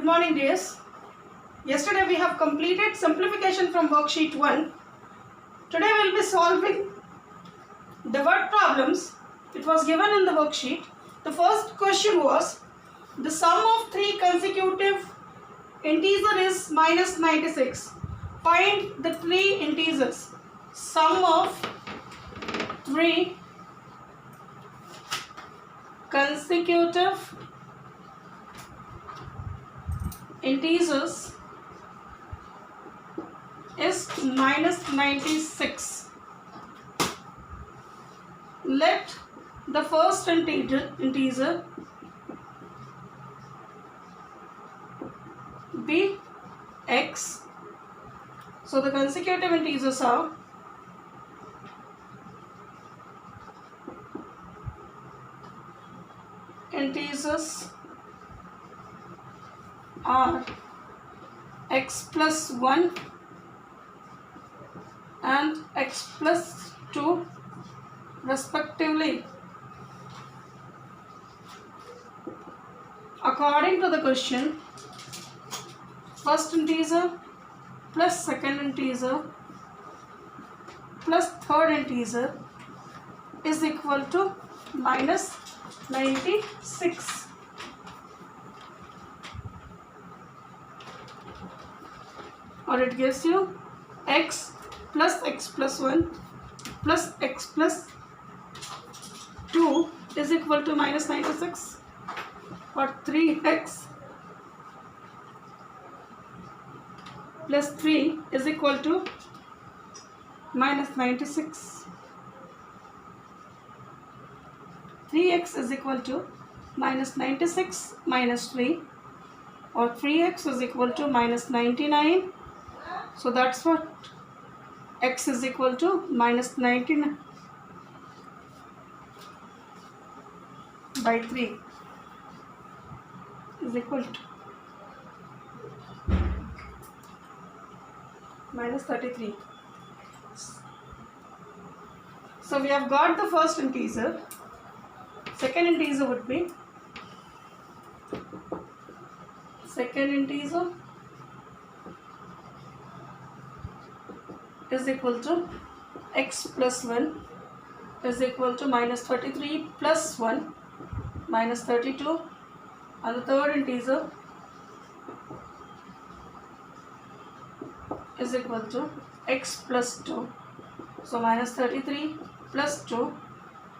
morning, dears. Yesterday we have completed simplification from worksheet 1. Today we will be solving the word problems. It was given in the worksheet. The first question was, the sum of three consecutive integers is minus 96. Find the three integers. Sum of three consecutive integers is minus 96. Let the first integer be x. So the consecutive integers are x plus 1 and x plus 2 respectively. According to the question, first integer plus second integer plus third integer is equal to minus 96. Or it gives you x plus 1 plus x plus 2 is equal to minus 96, or 3x plus 3 is equal to minus 96. 3x is equal to minus 96 minus 3, or 3x is equal to minus 99. So that's what x is equal to minus 99 by 3 is equal to minus 33. So we have got the first integer. Second integer would be is equal to x plus 1 is equal to minus 33 plus 1 minus 32, and the third integer is equal to x plus 2. So minus 33 plus 2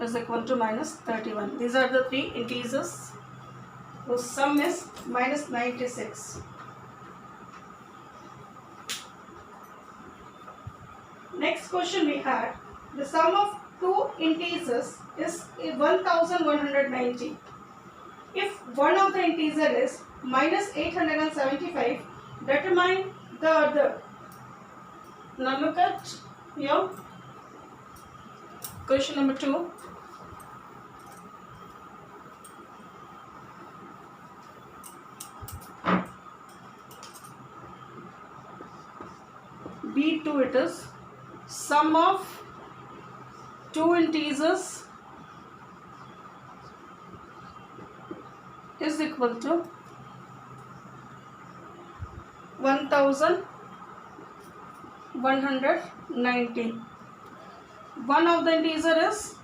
is equal to minus 31. These are the three integers whose sum is minus 96. Next question we had, the sum of two integers is 1190. If one of the integer is minus 875, determine the other. Now look at your question number 2. B2 it is, sum of two integers is equal to 1190. One of the integer is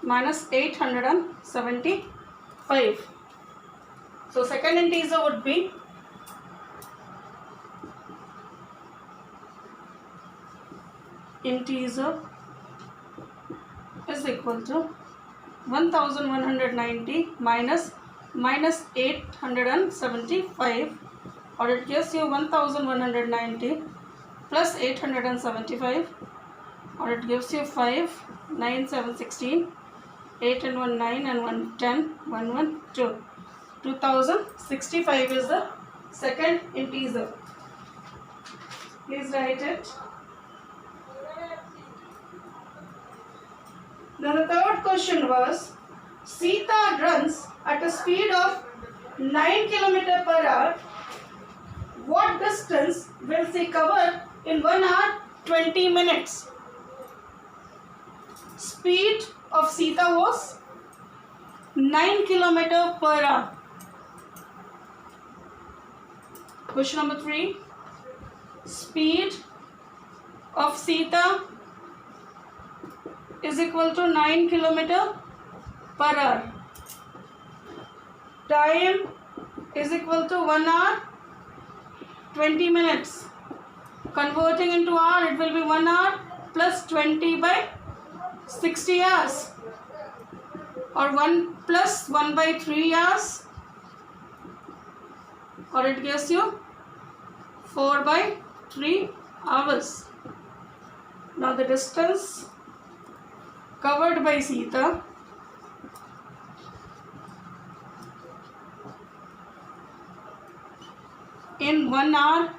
minus 875. So second integer would be integer is equal to 1190 minus 875, or it gives you 1190 plus 875, or it gives you 5, 9, 7, 16, 8 and 1, 9 and 1, 10, 1, 1, 2. 2065 is the second integer. Please write it. Now the third question was, Sita runs at a speed of 9 km per hour. What distance will she cover in 1 hour 20 minutes? Speed of Sita was 9 km per hour. Question number 3. Speed of Sita is equal to 9 km per hour. Time is equal to 1 hour 20 minutes. Converting into hour, it will be 1 hour plus 20 by 60 hours, or 1 plus 1 by 3 hours, or it gives you 4 by 3 hours. Now the distance covered by Sita in 1 hour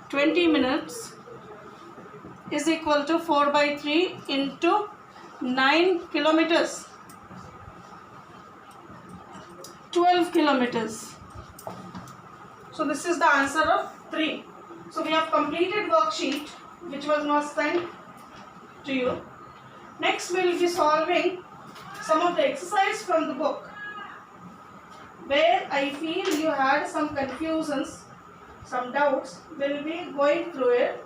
20 minutes is equal to 4 by 3 into 9 kilometers, 12 kilometers. So this is the answer of 3. So we have completed worksheet which was not sent to you. Next we will be solving some of the exercise from the book, where I feel you had some confusions, some doubts. We will be going through it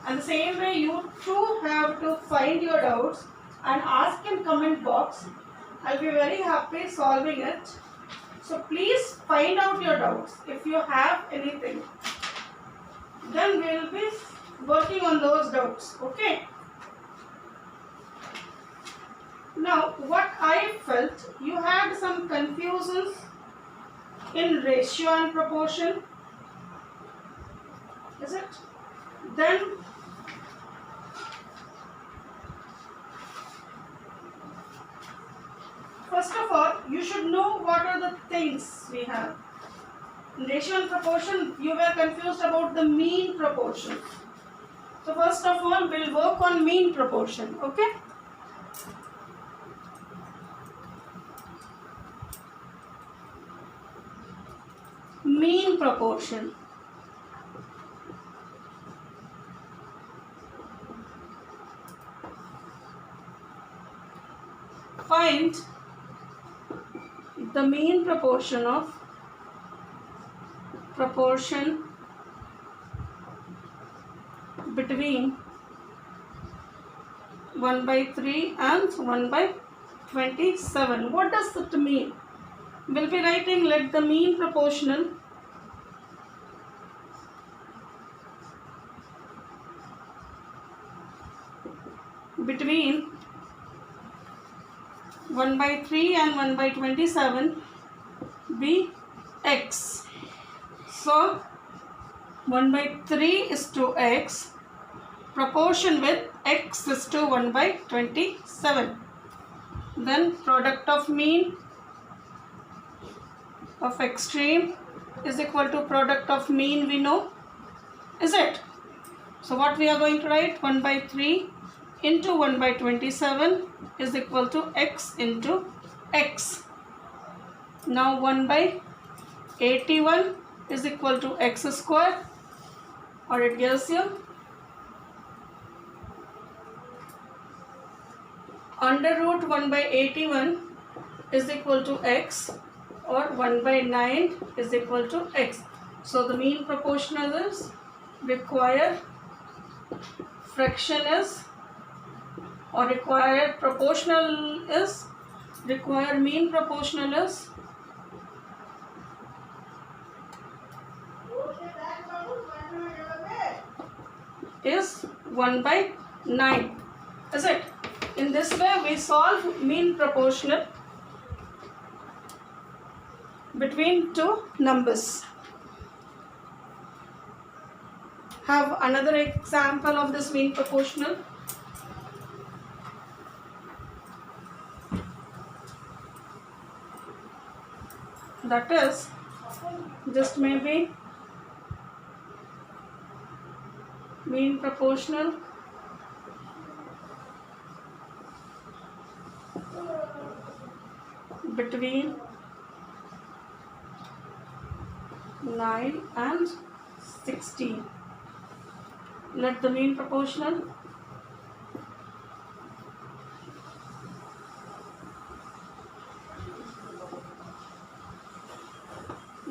and the same way you too have to find your doubts and ask in comment box. I'll be very happy solving it. So please find out your doubts. If you have anything, then we will be working on those doubts. Okay. Now what I felt, you had some confusions in ratio and proportion. Is it? Then first of all, you should know what are the things we have. In ratio and proportion, you were confused about the mean proportion. So first of all, we'll work on mean proportion. Okay. Mean proportion. Find the mean proportion of proportion between 1 by 3 and 1 by 27. What does it mean? We'll be writing, let the mean proportional between 1 by 3 and 1 by 27 be x. So 1 by 3 is to x, proportion with x is to 1 by 27. Then product of mean of extreme is equal to product of mean, we know. Is it? So what we are going to write, 1 by 3 into 1 by 27 is equal to x into x. Now 1 by 81 is equal to x square, or it gives you under root 1 by 81 is equal to x, or 1 by 9 is equal to x. So the mean proportional is required fraction is, or required proportional is, required mean proportional is 1 by 9. Is it? In this way we solve mean proportional between two numbers. Have another example of this mean proportional. That is just maybe mean proportional between 9 and 16. Let the mean proportional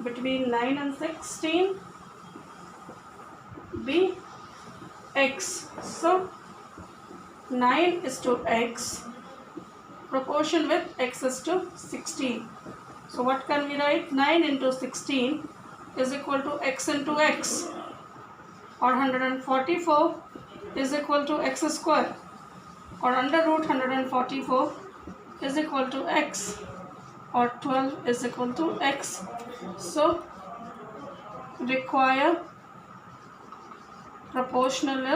between 9 and 16 be x. So 9 is to x, proportion with x is to 16. So what can we write? 9 into 16 is equal to x into x, or 144 is equal to x square, or under root 144 is equal to x, or 12 is equal to x. So require proportional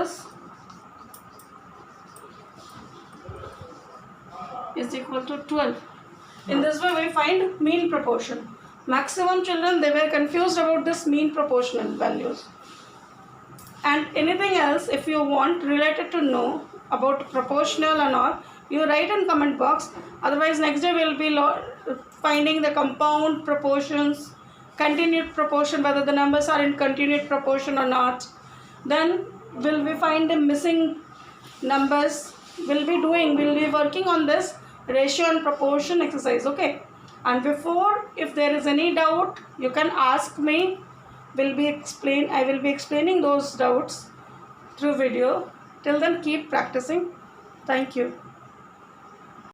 is equal to 12. In this way we find mean proportion. Maximum children, they were confused about this mean proportional values. And anything else if you want related to know about proportional or not, you write in comment box. Otherwise next day we will be finding the compound proportions, continued proportion, whether the numbers are in continued proportion or not. Then will we find the missing numbers. We'll be working on this ratio and proportion exercise, okay? And before, if there is any doubt, you can ask me. I will be explaining those doubts through video. Till then, keep practicing. Thank you.